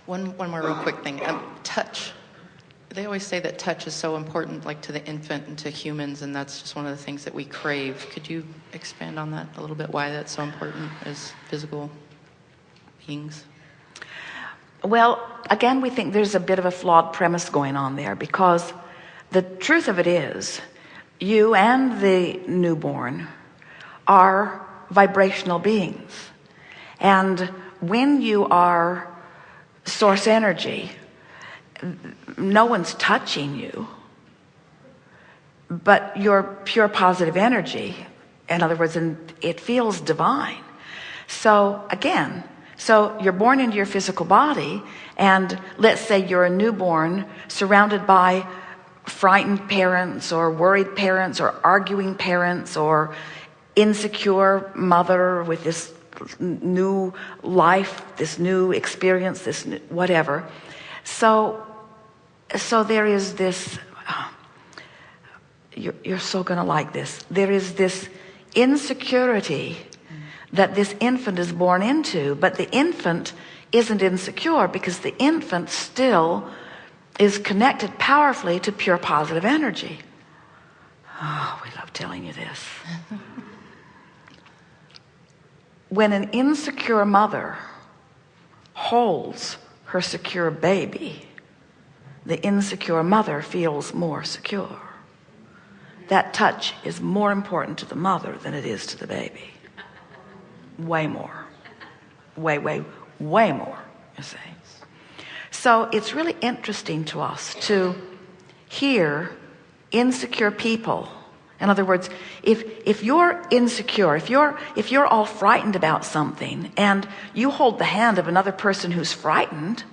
One more real quick thing. Touch. They always say that touch is so important, like to the infant and to humans, and that's just one of the things that we crave. Could you expand on that a little bit, why that's so important as physical beings? Well, again, we think there's a bit of a flawed premise going on there, because the truth of it is, you and the newborn are vibrational beings. And when you are source energy, no one's touching you, but you're pure positive energy. In other words, it feels divine. So again, you're born into your physical body, and let's say you're a newborn surrounded by frightened parents or worried parents or arguing parents or insecure mother with this new life, this new experience, this new whatever. So there is this, you're so gonna like this. There is this insecurity that this infant is born into, but the infant isn't insecure, because the infant still is connected powerfully to pure positive energy. Oh, we love telling you this. When an insecure mother holds her secure baby, the insecure mother feels more secure. That touch is more important to the mother than it is to the baby. Way more. Way more, you see. So it's really interesting to us to hear insecure people. In other words, if you're insecure, if you're all frightened about something, and you hold the hand of another person who's frightened,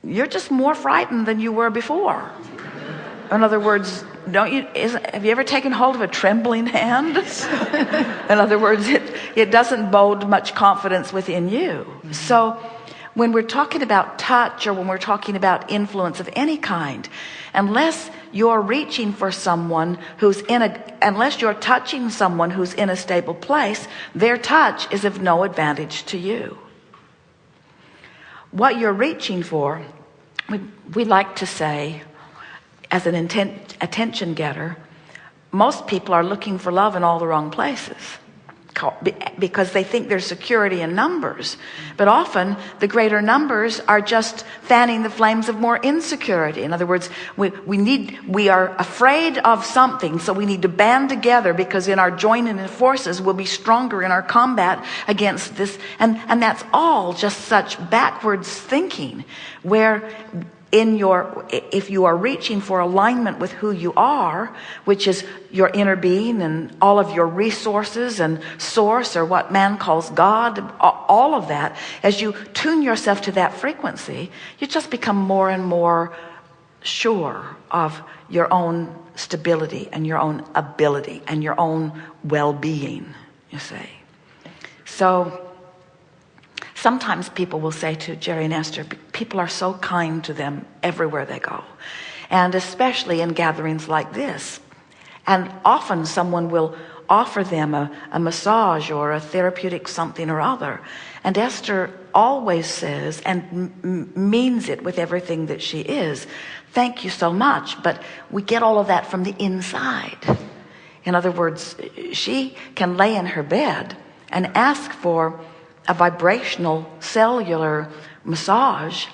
you're just more frightened than you were before. In other words, have you ever taken hold of a trembling hand? In other words, it doesn't bode much confidence within you. So when we're talking about touch, or when we're talking about influence of any kind, unless you're reaching for someone unless you're touching someone who's in a stable place, their touch is of no advantage to you. What you're reaching for, we like to say, as an attention getter, most people are looking for love in all the wrong places, because they think there's security in numbers. But often the greater numbers are just fanning the flames of more insecurity. In other words, we are afraid of something, so we need to band together, because in our joining in forces we'll be stronger in our combat against this. And that's all just such backwards thinking, where if you are reaching for alignment with who you are, which is your inner being and all of your resources and source, or what man calls God, all of that, as you tune yourself to that frequency, you just become more and more sure of your own stability and your own ability and your own well-being, you see. So sometimes people will say to Jerry and Esther, people are so kind to them everywhere they go, and especially in gatherings like this. And often someone will offer them a massage or a therapeutic something or other. And Esther always says, and means it with everything that she is, thank you so much, but we get all of that from the inside. In other words, she can lay in her bed and ask for a vibrational cellular massage,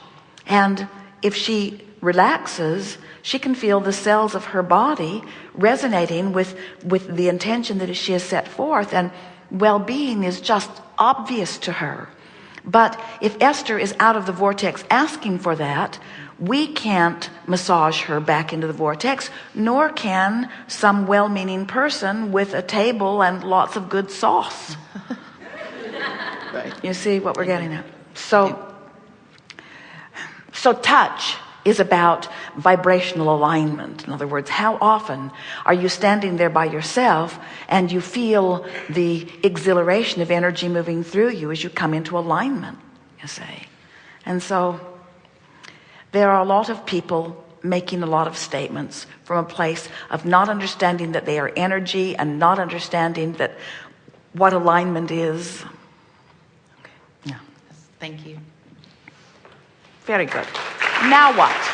and if she relaxes, she can feel the cells of her body resonating with the intention that she has set forth, and well-being is just obvious to her. But if Esther is out of the vortex asking for that, we can't massage her back into the vortex, nor can some well-meaning person with a table and lots of good sauce. Right. You see what we're getting at? So touch is about vibrational alignment. In other words, how often are you standing there by yourself and you feel the exhilaration of energy moving through you as you come into alignment, you see? And so there are a lot of people making a lot of statements from a place of not understanding that they are energy, and not understanding that what alignment is. Thank you. Very good. Now what?